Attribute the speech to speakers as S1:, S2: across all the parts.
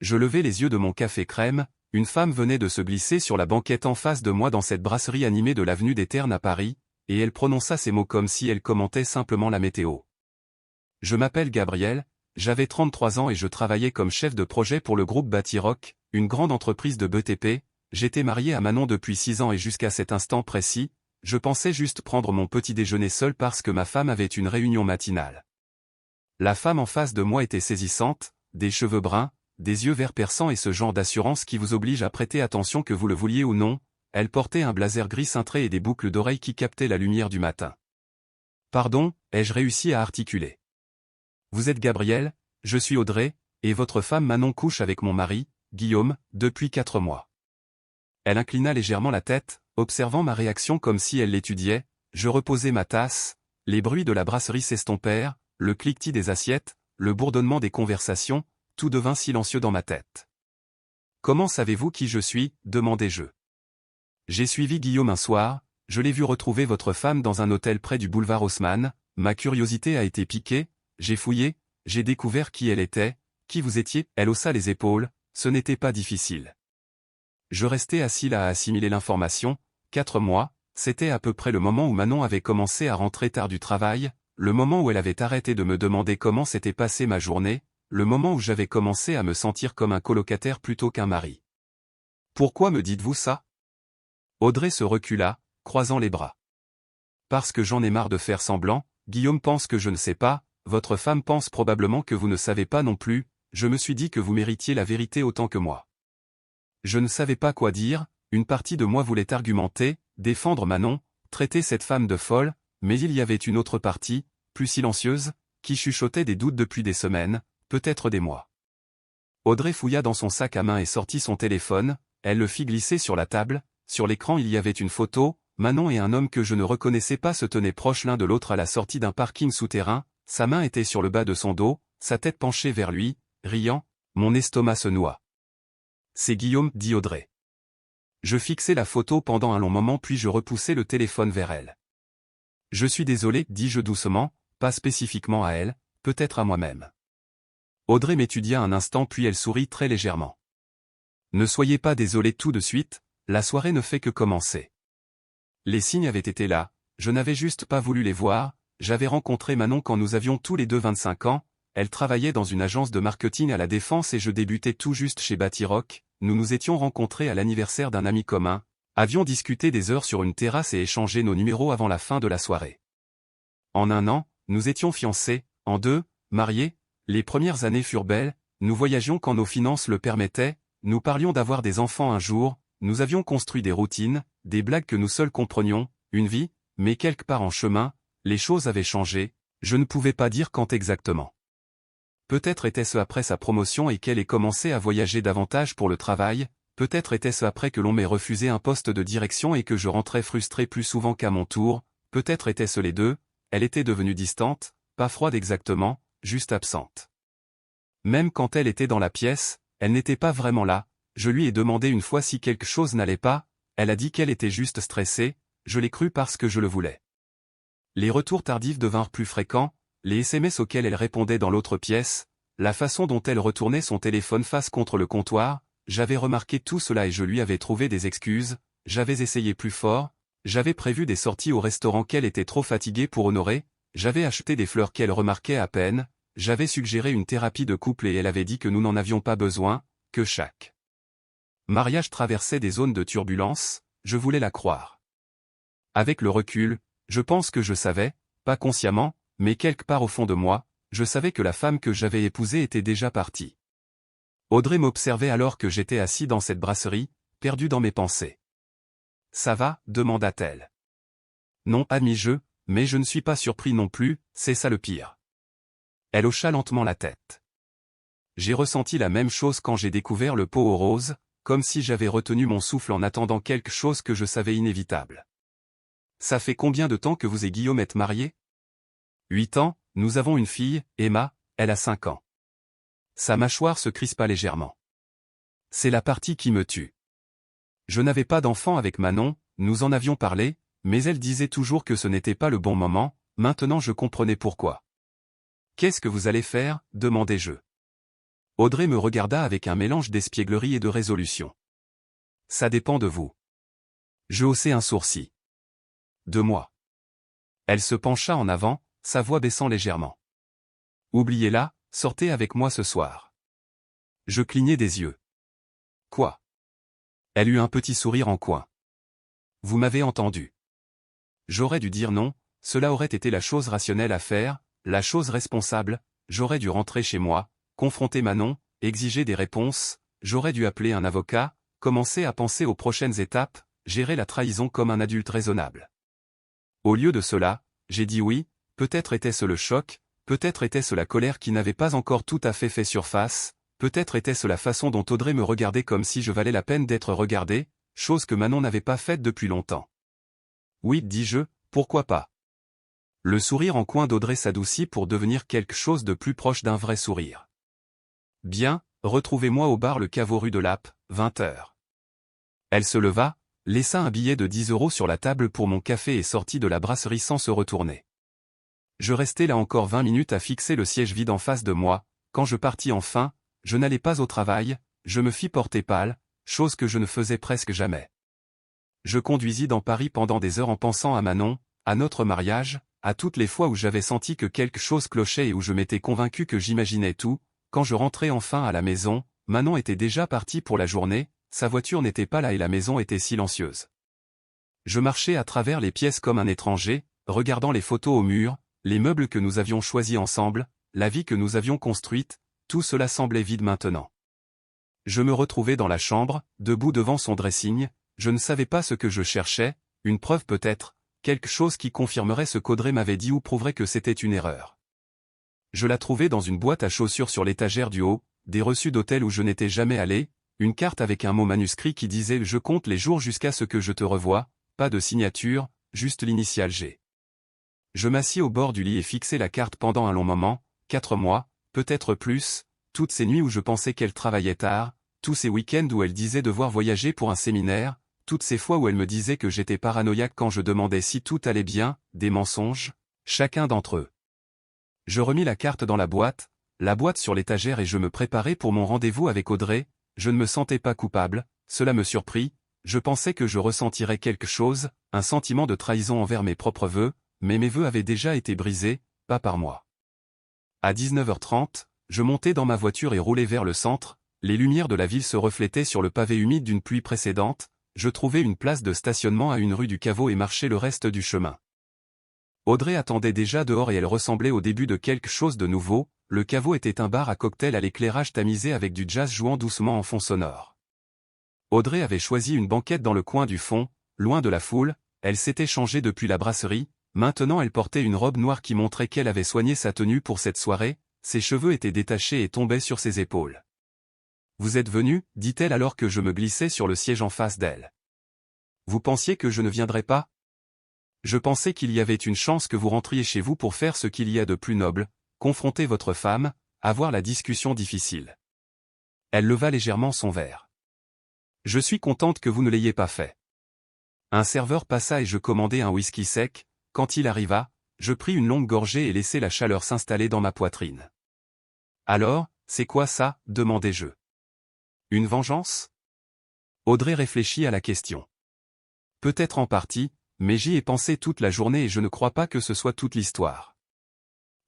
S1: Je levai les yeux de mon café crème, une femme venait de se glisser sur la banquette en face de moi dans cette brasserie animée de l'avenue des Ternes à Paris, et elle prononça ces mots comme si elle commentait simplement la météo. Je m'appelle Gabriel, j'avais 33 ans et je travaillais comme chef de projet pour le groupe Bâti-Rock, une grande entreprise de BTP, j'étais marié à Manon depuis 6 ans et jusqu'à cet instant précis, je pensais juste prendre mon petit déjeuner seul parce que ma femme avait une réunion matinale. La femme en face de moi était saisissante, des cheveux bruns, des yeux verts perçants et ce genre d'assurance qui vous oblige à prêter attention que vous le vouliez ou non, elle portait un blazer gris cintré et des boucles d'oreilles qui captaient la lumière du matin. « Pardon » ai-je réussi à articuler. « Vous êtes Gabriel, je suis Audrey, et votre femme Manon couche avec mon mari, Guillaume, depuis 4 mois. » Elle inclina légèrement la tête, observant ma réaction comme si elle l'étudiait, je reposai ma tasse, les bruits de la brasserie s'estompèrent, le cliquetis des assiettes, le bourdonnement des conversations, tout devint silencieux dans ma tête. « Comment savez-vous qui je suis » demandai-je. « J'ai suivi Guillaume un soir, je l'ai vu retrouver votre femme dans un hôtel près du boulevard Haussmann, ma curiosité a été piquée, j'ai fouillé, j'ai découvert qui elle était, qui vous étiez, elle haussa les épaules, ce n'était pas difficile. Je restais assis là à assimiler l'information, 4 mois, c'était à peu près le moment où Manon avait commencé à rentrer tard du travail, le moment où elle avait arrêté de me demander comment s'était passée ma journée, le moment où j'avais commencé à me sentir comme un colocataire plutôt qu'un mari. Pourquoi me dites-vous ça? Audrey se recula, croisant les bras. Parce que j'en ai marre de faire semblant, Guillaume pense que je ne sais pas, votre femme pense probablement que vous ne savez pas non plus, je me suis dit que vous méritiez la vérité autant que moi. Je ne savais pas quoi dire, une partie de moi voulait argumenter, défendre Manon, traiter cette femme de folle, mais il y avait une autre partie, plus silencieuse, qui chuchotait des doutes depuis des semaines, peut-être des mois. Audrey fouilla dans son sac à main et sortit son téléphone, elle le fit glisser sur la table, sur l'écran il y avait une photo, Manon et un homme que je ne reconnaissais pas se tenaient proches l'un de l'autre à la sortie d'un parking souterrain, sa main était sur le bas de son dos, sa tête penchée vers lui, riant, mon estomac se noie. C'est Guillaume, dit Audrey. Je fixai la photo pendant un long moment puis je repoussai le téléphone vers elle. Je suis désolé, dis-je doucement, pas spécifiquement à elle, peut-être à moi-même. Audrey m'étudia un instant puis elle sourit très légèrement. Ne soyez pas désolé tout de suite, la soirée ne fait que commencer. Les signes avaient été là, je n'avais juste pas voulu les voir, j'avais rencontré Manon quand nous avions tous les deux 25 ans, elle travaillait dans une agence de marketing à la Défense et je débutais tout juste chez Bâti-Rock, nous nous étions rencontrés à l'anniversaire d'un ami commun, avions discuté des heures sur une terrasse et échangé nos numéros avant la fin de la soirée. En 1 an, nous étions fiancés, en 2, mariés, les premières années furent belles, nous voyagions quand nos finances le permettaient, nous parlions d'avoir des enfants un jour, nous avions construit des routines, des blagues que nous seuls comprenions, une vie, mais quelque part en chemin, les choses avaient changé, je ne pouvais pas dire quand exactement. Peut-être était-ce après sa promotion et qu'elle ait commencé à voyager davantage pour le travail, peut-être était-ce après que l'on m'ait refusé un poste de direction et que je rentrais frustré plus souvent qu'à mon tour, peut-être était-ce les deux, elle était devenue distante, pas froide exactement, juste absente. Même quand elle était dans la pièce, elle n'était pas vraiment là, je lui ai demandé une fois si quelque chose n'allait pas, elle a dit qu'elle était juste stressée, je l'ai cru parce que je le voulais. Les retours tardifs devinrent plus fréquents, les SMS auxquels elle répondait dans l'autre pièce, la façon dont elle retournait son téléphone face contre le comptoir, j'avais remarqué tout cela et je lui avais trouvé des excuses, j'avais essayé plus fort, j'avais prévu des sorties au restaurant qu'elle était trop fatiguée pour honorer, j'avais acheté des fleurs qu'elle remarquait à peine, j'avais suggéré une thérapie de couple et elle avait dit que nous n'en avions pas besoin, que chaque mariage traversait des zones de turbulence, je voulais la croire. Avec le recul, je pense que je savais, pas consciemment, mais quelque part au fond de moi, je savais que la femme que j'avais épousée était déjà partie. Audrey m'observait alors que j'étais assis dans cette brasserie, perdu dans mes pensées. « Ça va » demanda-t-elle. « Non, admis-je, mais je ne suis pas surpris non plus, c'est ça le pire. » Elle hocha lentement la tête. J'ai ressenti la même chose quand j'ai découvert le pot aux roses, comme si j'avais retenu mon souffle en attendant quelque chose que je savais inévitable. « Ça fait combien de temps que vous et Guillaume êtes mariés ? » 8 ans, nous avons une fille, Emma, elle a 5 ans. Sa mâchoire se crispa légèrement. C'est la partie qui me tue. Je n'avais pas d'enfant avec Manon, nous en avions parlé, mais elle disait toujours que ce n'était pas le bon moment, maintenant je comprenais pourquoi. « Qu'est-ce que vous allez faire » demandai-je. Audrey me regarda avec un mélange d'espièglerie et de résolution. Ça dépend de vous. Je haussai un sourcil. De moi. Elle se pencha en avant, sa voix baissant légèrement. Oubliez-la, sortez avec moi ce soir. Je clignai des yeux. Quoi? Elle eut un petit sourire en coin. Vous m'avez entendu. J'aurais dû dire non, cela aurait été la chose rationnelle à faire, la chose responsable, j'aurais dû rentrer chez moi, confronter Manon, exiger des réponses, j'aurais dû appeler un avocat, commencer à penser aux prochaines étapes, gérer la trahison comme un adulte raisonnable. Au lieu de cela, j'ai dit oui, peut-être était-ce le choc, peut-être était-ce la colère qui n'avait pas encore tout à fait surface, peut-être était-ce la façon dont Audrey me regardait comme si je valais la peine d'être regardé, chose que Manon n'avait pas faite depuis longtemps. Oui, dis-je, pourquoi pas. Le sourire en coin d'Audrey s'adoucit pour devenir quelque chose de plus proche d'un vrai sourire. Bien, retrouvez-moi au bar Le Caveau rue de Lappe, 20h. Elle se leva, laissa un billet de 10 € sur la table pour mon café et sortit de la brasserie sans se retourner. Je restai là encore 20 minutes à fixer le siège vide en face de moi, quand je partis enfin, je n'allais pas au travail, je me fis porter pâle, chose que je ne faisais presque jamais. Je conduisis dans Paris pendant des heures en pensant à Manon, à notre mariage, à toutes les fois où j'avais senti que quelque chose clochait et où je m'étais convaincu que j'imaginais tout. Quand je rentrai enfin à la maison, Manon était déjà partie pour la journée, sa voiture n'était pas là et la maison était silencieuse. Je marchais à travers les pièces comme un étranger, regardant les photos au mur, les meubles que nous avions choisis ensemble, la vie que nous avions construite, tout cela semblait vide maintenant. Je me retrouvais dans la chambre, debout devant son dressing, je ne savais pas ce que je cherchais, une preuve peut-être, quelque chose qui confirmerait ce qu'Audrey m'avait dit ou prouverait que c'était une erreur. Je la trouvais dans une boîte à chaussures sur l'étagère du haut, des reçus d'hôtel où je n'étais jamais allé, une carte avec un mot manuscrit qui disait « Je compte les jours jusqu'à ce que je te revoie », pas de signature, juste l'initiale G. Je m'assis au bord du lit et fixai la carte pendant un long moment, 4 mois, peut-être plus, toutes ces nuits où je pensais qu'elle travaillait tard, tous ces week-ends où elle disait devoir voyager pour un séminaire, toutes ces fois où elle me disait que j'étais paranoïaque quand je demandais si tout allait bien, des mensonges, chacun d'entre eux. Je remis la carte dans la boîte sur l'étagère et je me préparais pour mon rendez-vous avec Audrey, je ne me sentais pas coupable, cela me surprit, je pensais que je ressentirais quelque chose, un sentiment de trahison envers mes propres vœux, mais mes vœux avaient déjà été brisés, pas par moi. À 19h30, je montai dans ma voiture et roulai vers le centre, les lumières de la ville se reflétaient sur le pavé humide d'une pluie précédente, je trouvai une place de stationnement à une rue du Caveau et marchai le reste du chemin. Audrey attendait déjà dehors et elle ressemblait au début de quelque chose de nouveau, le Caveau était un bar à cocktail à l'éclairage tamisé avec du jazz jouant doucement en fond sonore. Audrey avait choisi une banquette dans le coin du fond, loin de la foule, elle s'était changée depuis la brasserie, maintenant elle portait une robe noire qui montrait qu'elle avait soigné sa tenue pour cette soirée, ses cheveux étaient détachés et tombaient sur ses épaules. « Vous êtes venu » dit-elle alors que je me glissais sur le siège en face d'elle. « Vous pensiez que je ne viendrais pas ? Je pensais qu'il y avait une chance que vous rentriez chez vous pour faire ce qu'il y a de plus noble, confronter votre femme, avoir la discussion difficile. » Elle leva légèrement son verre. « Je suis contente que vous ne l'ayez pas fait. » Un serveur passa et je commandai un whisky sec, quand il arriva, je pris une longue gorgée et laissai la chaleur s'installer dans ma poitrine. « Alors, c'est quoi ça » demandai-je. « Une vengeance ?» Audrey réfléchit à la question. « Peut-être en partie, mais j'y ai pensé toute la journée et je ne crois pas que ce soit toute l'histoire. »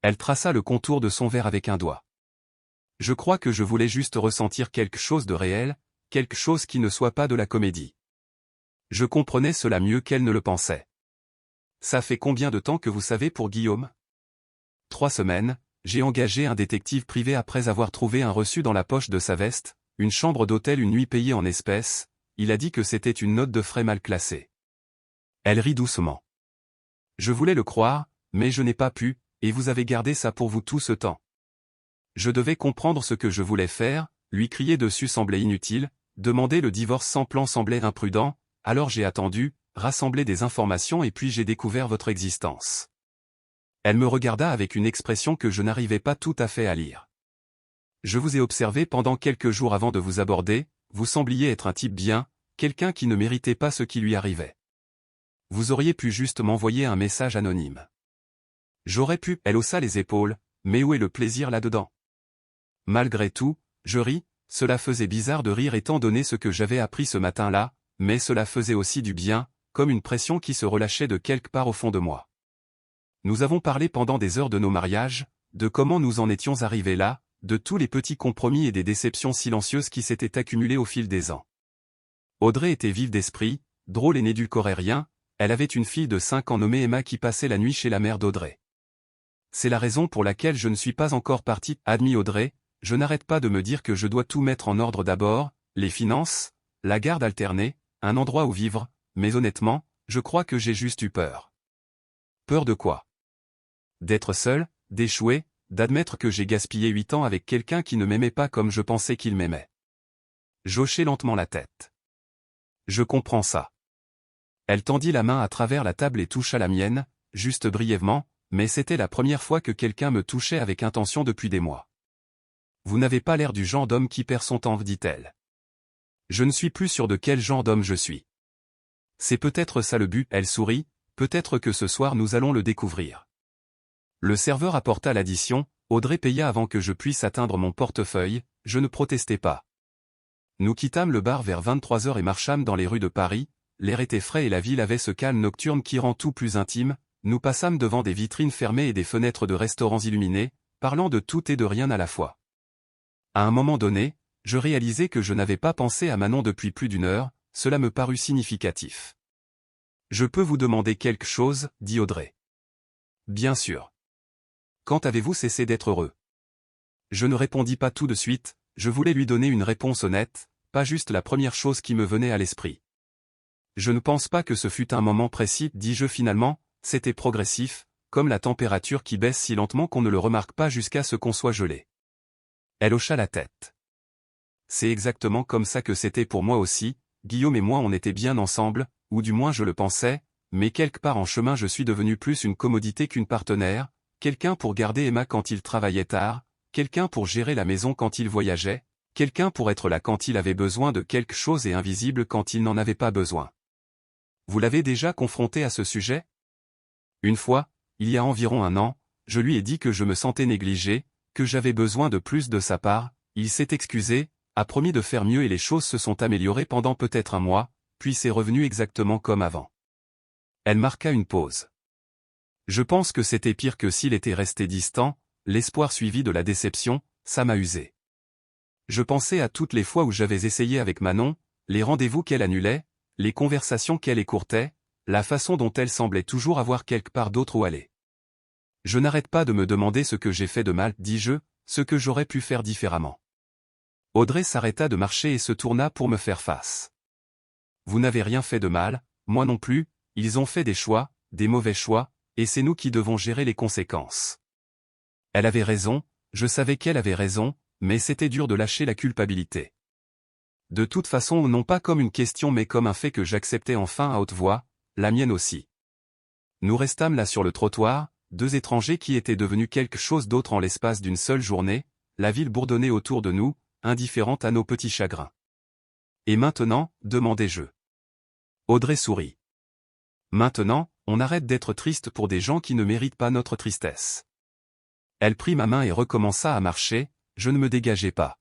S1: Elle traça le contour de son verre avec un doigt. « Je crois que je voulais juste ressentir quelque chose de réel, quelque chose qui ne soit pas de la comédie. » Je comprenais cela mieux qu'elle ne le pensait. « Ça fait combien de temps que vous savez pour Guillaume ?» 3 semaines, j'ai engagé un détective privé après avoir trouvé un reçu dans la poche de sa veste, une chambre d'hôtel une nuit payée en espèces, il a dit que c'était une note de frais mal classée. Elle rit doucement. Je voulais le croire, mais je n'ai pas pu, et vous avez gardé ça pour vous tout ce temps. Je devais comprendre ce que je voulais faire, lui crier dessus semblait inutile, demander le divorce sans plan semblait imprudent, alors j'ai attendu, rassemblé des informations et puis j'ai découvert votre existence. Elle me regarda avec une expression que je n'arrivais pas tout à fait à lire. Je vous ai observé pendant quelques jours avant de vous aborder, vous sembliez être un type bien, quelqu'un qui ne méritait pas ce qui lui arrivait. Vous auriez pu juste m'envoyer un message anonyme. J'aurais pu, elle haussa les épaules, mais où est le plaisir là-dedans? Malgré tout, Je ris, cela faisait bizarre de rire étant donné ce que j'avais appris ce matin-là, mais cela faisait aussi du bien, comme une pression qui se relâchait de quelque part au fond de moi. Nous avons parlé pendant des heures de nos mariages, de comment nous en étions arrivés là, de tous les petits compromis et des déceptions silencieuses qui s'étaient accumulées au fil des ans. Audrey était vive d'esprit, drôle et n'édulcorait rien, elle avait une fille de 5 ans nommée Emma qui passait la nuit chez la mère d'Audrey. C'est la raison pour laquelle je ne suis pas encore parti, admis Audrey, je n'arrête pas de me dire que je dois tout mettre en ordre d'abord, les finances, la garde alternée, un endroit où vivre, mais honnêtement, je crois que j'ai juste eu peur. Peur de quoi? D'être seul, d'échouer, d'admettre que j'ai gaspillé 8 ans avec quelqu'un qui ne m'aimait pas comme je pensais qu'il m'aimait. J'hochai lentement la tête. Je comprends ça. Elle tendit la main à travers la table et toucha la mienne, juste brièvement, mais c'était la première fois que quelqu'un me touchait avec intention depuis des mois. Vous n'avez pas l'air du genre d'homme qui perd son temps, dit-elle. Je ne suis plus sûr de quel genre d'homme je suis. C'est peut-être ça le but, elle sourit, peut-être que ce soir nous allons le découvrir. Le serveur apporta l'addition, Audrey paya avant que je puisse atteindre mon portefeuille, je ne protestai pas. Nous quittâmes le bar vers 23 heures et marchâmes dans les rues de Paris, l'air était frais et la ville avait ce calme nocturne qui rend tout plus intime, nous passâmes devant des vitrines fermées et des fenêtres de restaurants illuminés, parlant de tout et de rien à la fois. À un moment donné, je réalisai que je n'avais pas pensé à Manon depuis plus d'une heure, cela me parut significatif. « Je peux vous demander quelque chose, dit Audrey. »« Bien sûr. Quand avez-vous cessé d'être heureux ?» Je ne répondis pas tout de suite, je voulais lui donner une réponse honnête, pas juste la première chose qui me venait à l'esprit. « Je ne pense pas que ce fût un moment précis, dis-je finalement, c'était progressif, comme la température qui baisse si lentement qu'on ne le remarque pas jusqu'à ce qu'on soit gelé. » Elle hocha la tête. C'est exactement comme ça que c'était pour moi aussi, Guillaume et moi on était bien ensemble, ou du moins je le pensais, mais quelque part en chemin je suis devenu plus une commodité qu'une partenaire, quelqu'un pour garder Emma quand il travaillait tard, quelqu'un pour gérer la maison quand il voyageait, quelqu'un pour être là quand il avait besoin de quelque chose et invisible quand il n'en avait pas besoin. Vous l'avez déjà confronté à ce sujet? Une fois, il y a environ 1 an, je lui ai dit que je me sentais négligé, que j'avais besoin de plus de sa part, il s'est excusé, a promis de faire mieux et les choses se sont améliorées pendant peut-être 1 mois, puis c'est revenu exactement comme avant. Elle marqua une pause. Je pense que c'était pire que s'il était resté distant, l'espoir suivi de la déception, ça m'a usé. Je pensais à toutes les fois où j'avais essayé avec Manon, les rendez-vous qu'elle annulait, les conversations qu'elle écourtait, la façon dont elle semblait toujours avoir quelque part d'autre où aller. Je n'arrête pas de me demander ce que j'ai fait de mal, dis-je, ce que j'aurais pu faire différemment. Audrey s'arrêta de marcher et se tourna pour me faire face. Vous n'avez rien fait de mal, moi non plus, ils ont fait des choix, des mauvais choix, et c'est nous qui devons gérer les conséquences. Elle avait raison, je savais qu'elle avait raison, mais c'était dur de lâcher la culpabilité. De toute façon non pas comme une question mais comme un fait que j'acceptais enfin à haute voix, la mienne aussi. Nous restâmes là sur le trottoir, 2 étrangers qui étaient devenus quelque chose d'autre en l'espace d'une seule journée, la ville bourdonnait autour de nous, indifférente à nos petits chagrins. Et maintenant, demandai-je. Audrey sourit. Maintenant, on arrête d'être triste pour des gens qui ne méritent pas notre tristesse. Elle prit ma main et recommença à marcher, je ne me dégageai pas.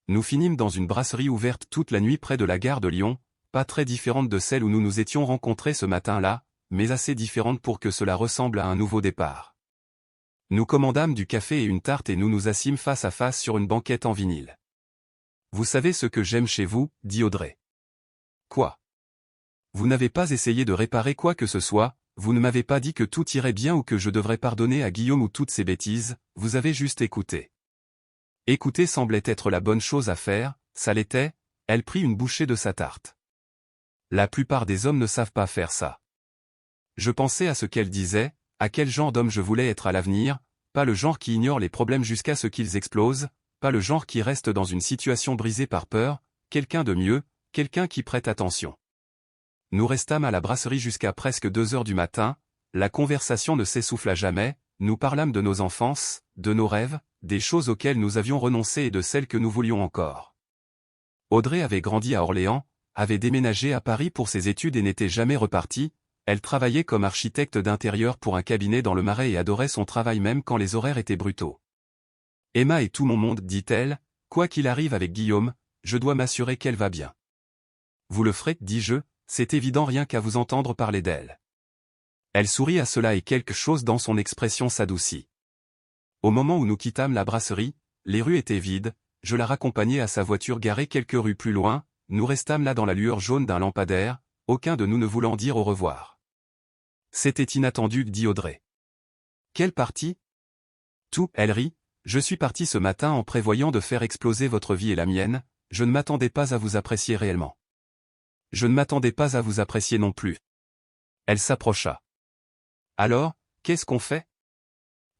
S1: Nous finîmes dans une brasserie ouverte toute la nuit près de la gare de Lyon, pas très différente de celle où nous nous étions rencontrés ce matin-là, mais assez différente pour que cela ressemble à un nouveau départ. Nous commandâmes du café et une tarte et nous nous assîmes face à face sur une banquette en vinyle. « Vous savez ce que j'aime chez vous, dit Audrey. »« Quoi ? Vous n'avez pas essayé de réparer quoi que ce soit, vous ne m'avez pas dit que tout irait bien ou que je devrais pardonner à Guillaume ou toutes ces bêtises, vous avez juste écouté. » Écouter semblait être la bonne chose à faire, ça l'était, elle prit une bouchée de sa tarte. La plupart des hommes ne savent pas faire ça. Je pensais à ce qu'elle disait, à quel genre d'homme je voulais être à l'avenir, pas le genre qui ignore les problèmes jusqu'à ce qu'ils explosent, pas le genre qui reste dans une situation brisée par peur, quelqu'un de mieux, quelqu'un qui prête attention. Nous restâmes à la brasserie jusqu'à presque 2 heures du matin, la conversation ne s'essouffla jamais, nous parlâmes de nos enfances, de nos rêves, des choses auxquelles nous avions renoncé et de celles que nous voulions encore. Audrey avait grandi à Orléans, avait déménagé à Paris pour ses études et n'était jamais repartie, elle travaillait comme architecte d'intérieur pour un cabinet dans le Marais et adorait son travail même quand les horaires étaient brutaux. Emma est tout mon monde, dit-elle, Quoi qu'il arrive avec Guillaume, je dois m'assurer qu'elle va bien. Vous le ferez, dis-je, c'est évident rien qu'à vous entendre parler d'elle. Elle sourit à cela et quelque chose dans son expression s'adoucit. Au moment où nous quittâmes la brasserie, les rues étaient vides, je la raccompagnai à sa voiture garée quelques rues plus loin, nous restâmes là dans la lueur jaune d'un lampadaire, aucun de nous ne voulant dire au revoir. C'était inattendu, dit Audrey. Quelle partie? Tout, elle rit, je suis parti ce matin en prévoyant de faire exploser votre vie et la mienne, je ne m'attendais pas à vous apprécier réellement. Je ne m'attendais pas à vous apprécier non plus. Elle s'approcha. Alors, qu'est-ce qu'on fait?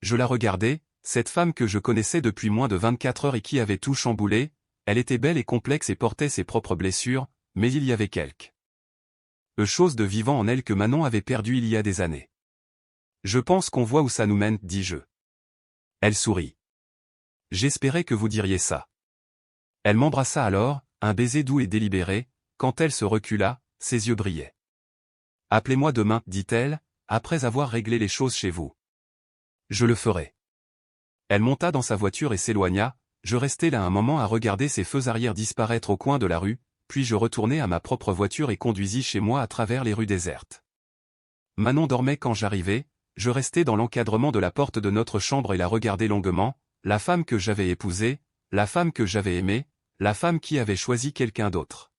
S1: Je la regardais, cette femme que je connaissais depuis moins de 24 heures et qui avait tout chamboulé, elle était belle et complexe et portait ses propres blessures, mais il y avait quelque chose de vivant en elle que Manon avait perdu il y a des années. Je pense qu'on voit où ça nous mène, dis-je. Elle sourit. J'espérais que vous diriez ça. Elle m'embrassa alors, un baiser doux et délibéré, quand elle se recula, ses yeux brillaient. Appelez-moi demain, dit-elle, après avoir réglé les choses chez vous. Je le ferai. Elle monta dans sa voiture et s'éloigna, je restai là un moment à regarder ses feux arrière disparaître au coin de la rue, puis je retournai à ma propre voiture et conduisis chez moi à travers les rues désertes. Manon dormait quand j'arrivai, je restai dans l'encadrement de la porte de notre chambre et la regardai longuement, la femme que j'avais épousée, la femme que j'avais aimée, la femme qui avait choisi quelqu'un d'autre.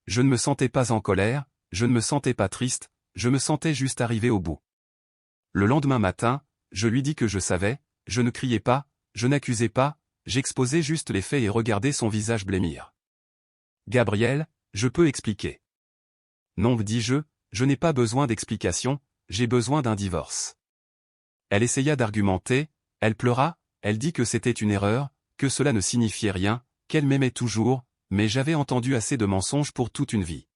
S1: Je ne me sentais pas en colère, je ne me sentais pas triste, je me sentais juste arrivé au bout. Le lendemain matin, je lui dis que je savais, je ne criais pas, je n'accusais pas, j'exposais juste les faits et regardais son visage blêmir. Gabriel, je peux expliquer. Non, dis-je, je n'ai pas besoin d'explication, j'ai besoin d'un divorce. Elle essaya d'argumenter, elle pleura, elle dit que c'était une erreur, que cela ne signifiait rien, qu'elle m'aimait toujours, mais j'avais entendu assez de mensonges pour toute une vie.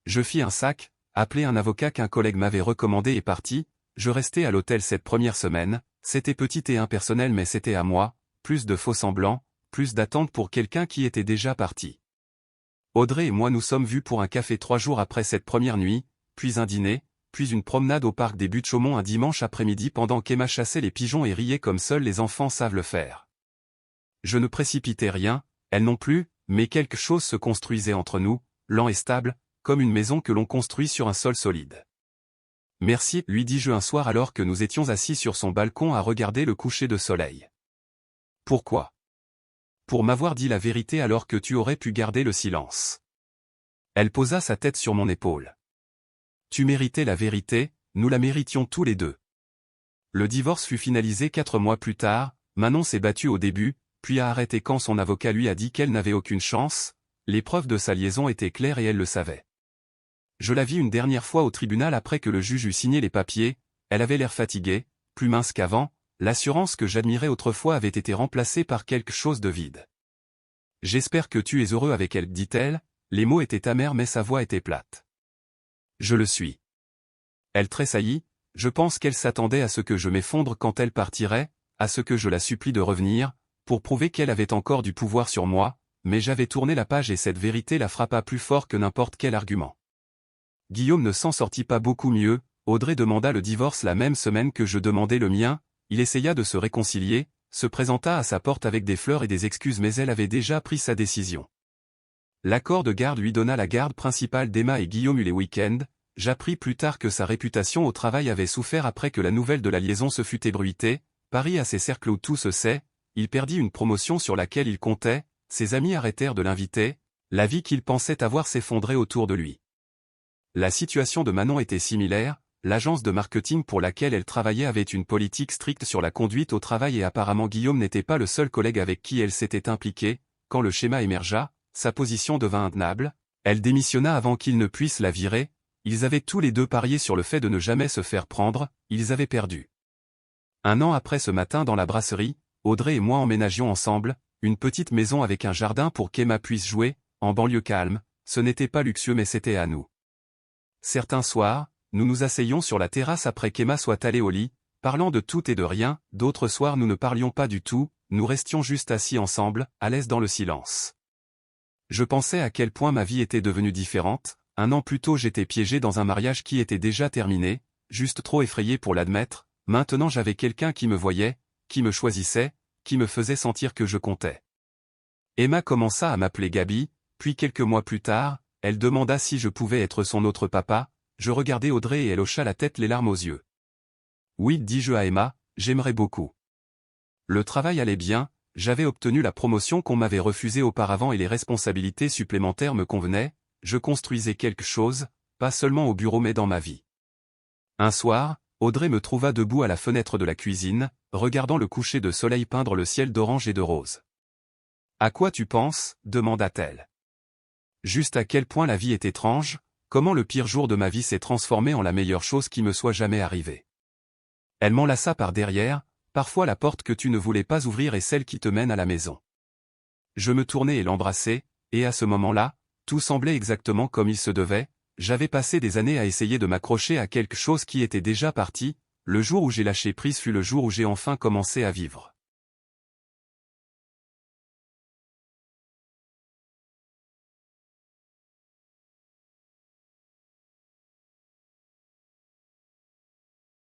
S1: Je fis un sac, appelai un avocat qu'un collègue m'avait recommandé et parti, je restai à l'hôtel cette première semaine, c'était petit et impersonnel mais c'était à moi, plus de faux semblants, plus d'attente pour quelqu'un qui était déjà parti. Audrey et moi nous sommes vus pour un café 3 jours après cette première nuit, puis un dîner, puis une promenade au parc des Buttes-Chaumont un dimanche après-midi pendant qu'Emma chassait les pigeons et riait comme seuls les enfants savent le faire. Je ne précipitais rien, elle non plus, mais quelque chose se construisait entre nous, lent et stable, comme une maison que l'on construit sur un sol solide. Merci, lui dis-je un soir alors que nous étions assis sur son balcon à regarder le coucher de soleil. Pourquoi? Pour m'avoir dit la vérité alors que tu aurais pu garder le silence. Elle posa sa tête sur mon épaule. Tu méritais la vérité, nous la méritions tous les deux. Le divorce fut finalisé 4 mois plus tard, Manon s'est battue au début, puis a arrêté quand son avocat lui a dit qu'elle n'avait aucune chance, les preuves de sa liaison étaient claires et elle le savait. Je la vis une dernière fois au tribunal après que le juge eut signé les papiers, elle avait l'air fatiguée, plus mince qu'avant, l'assurance que j'admirais autrefois avait été remplacée par quelque chose de vide. J'espère que tu es heureux avec elle, dit-elle, les mots étaient amers mais sa voix était plate. Je le suis. Elle tressaillit, je pense qu'elle s'attendait à ce que je m'effondre quand elle partirait, à ce que je la supplie de revenir, pour prouver qu'elle avait encore du pouvoir sur moi, mais j'avais tourné la page et cette vérité la frappa plus fort que n'importe quel argument. Guillaume ne s'en sortit pas beaucoup mieux, Audrey demanda le divorce la même semaine que je demandais le mien, il essaya de se réconcilier, se présenta à sa porte avec des fleurs et des excuses mais elle avait déjà pris sa décision. L'accord de garde lui donna la garde principale d'Emma et Guillaume eut les week-ends, j'appris plus tard que sa réputation au travail avait souffert après que la nouvelle de la liaison se fût ébruitée, Paris a ses cercles où tout se sait, il perdit une promotion sur laquelle il comptait, ses amis arrêtèrent de l'inviter, la vie qu'il pensait avoir s'effondrait autour de lui. La situation de Manon était similaire, l'agence de marketing pour laquelle elle travaillait avait une politique stricte sur la conduite au travail et apparemment Guillaume n'était pas le seul collègue avec qui elle s'était impliquée, quand le schéma émergea, sa position devint intenable, elle démissionna avant qu'il ne puisse la virer, ils avaient tous les deux parié sur le fait de ne jamais se faire prendre, ils avaient perdu. 1 an après ce matin dans la brasserie, Audrey et moi emménagions ensemble, une petite maison avec un jardin pour qu'Emma puisse jouer, en banlieue calme, ce n'était pas luxueux mais c'était à nous. Certains soirs, nous nous asseyions sur la terrasse après qu'Emma soit allée au lit, parlant de tout et de rien, d'autres soirs nous ne parlions pas du tout, nous restions juste assis ensemble, à l'aise dans le silence. Je pensais à quel point ma vie était devenue différente, 1 an plus tôt j'étais piégé dans un mariage qui était déjà terminé, juste trop effrayé pour l'admettre, maintenant j'avais quelqu'un qui me voyait, qui me choisissait, qui me faisait sentir que je comptais. Emma commença à m'appeler Gabi, puis quelques mois plus tard, elle demanda si je pouvais être son autre papa. Je regardai Audrey et elle hocha la tête les larmes aux yeux. Oui, dis-je à Emma, j'aimerais beaucoup. Le travail allait bien, j'avais obtenu la promotion qu'on m'avait refusée auparavant et les responsabilités supplémentaires me convenaient, je construisais quelque chose, pas seulement au bureau mais dans ma vie. Un soir, Audrey me trouva debout à la fenêtre de la cuisine, regardant le coucher de soleil peindre le ciel d'orange et de rose. « À quoi tu penses » demanda-t-elle. Juste à quel point la vie est étrange, comment le pire jour de ma vie s'est transformé en la meilleure chose qui me soit jamais arrivée. Elle m'enlaça par derrière, parfois la porte que tu ne voulais pas ouvrir est celle qui te mène à la maison. Je me tournai et l'embrassai, et à ce moment-là, tout semblait exactement comme il se devait, j'avais passé des années à essayer de m'accrocher à quelque chose qui était déjà parti, le jour où j'ai lâché prise fut le jour où j'ai enfin commencé à vivre.